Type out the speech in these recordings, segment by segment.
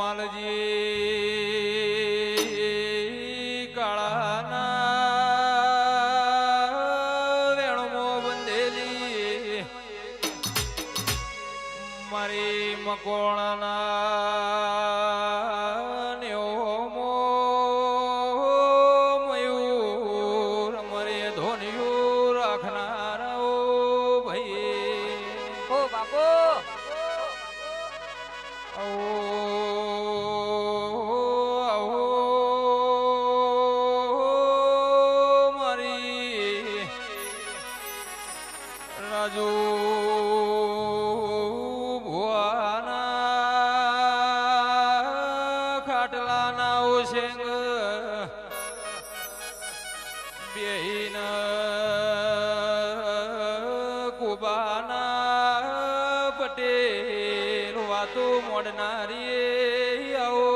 માલજી કાળાના વેણમો બંધેલી મારી મકોણાના નેઓમો મયુર મરે ધોનિયું રાખનારા ભાઈ ઓ બાપુ રાજુ ભુવાના ખાટલાના ઓશેંગ બેહીન કુબાના પટેલ વાતો મોડનારી આવો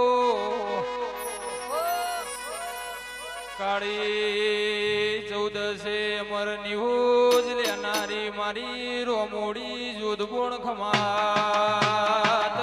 કાળી ચૌદસે અમર નિહોજ લેનારી મારી રોમોડી જોધપુણ ખમાત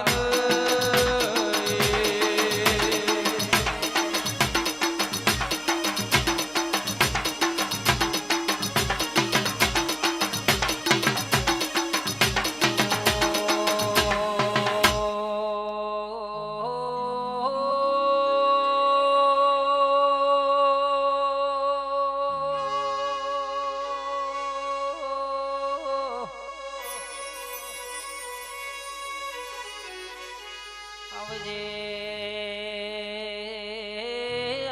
આવજે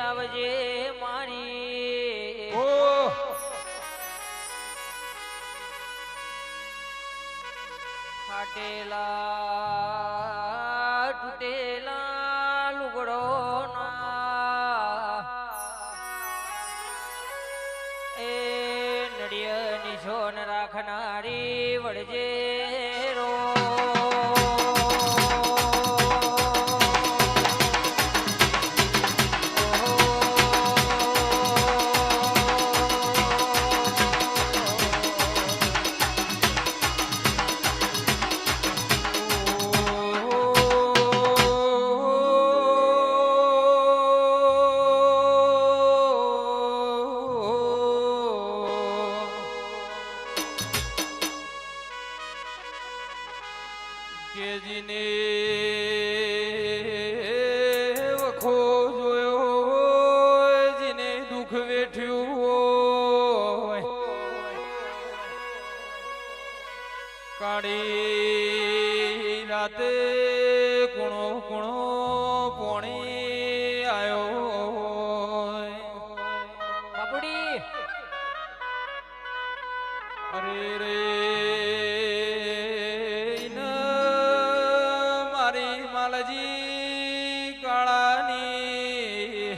આવજે મારી ઓ ફાટેલા તૂટેલા લુગડો ના એ નડિયાની છોન રાખનારી વળજે રો કેજીને વખો જોયો જીને દુઃખ વેઠ્યું હોય કાળી રાતે કુણો કુણો પોણી આવ્યો બાપુડી અરે રે માલજી કાળાની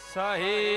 સાહી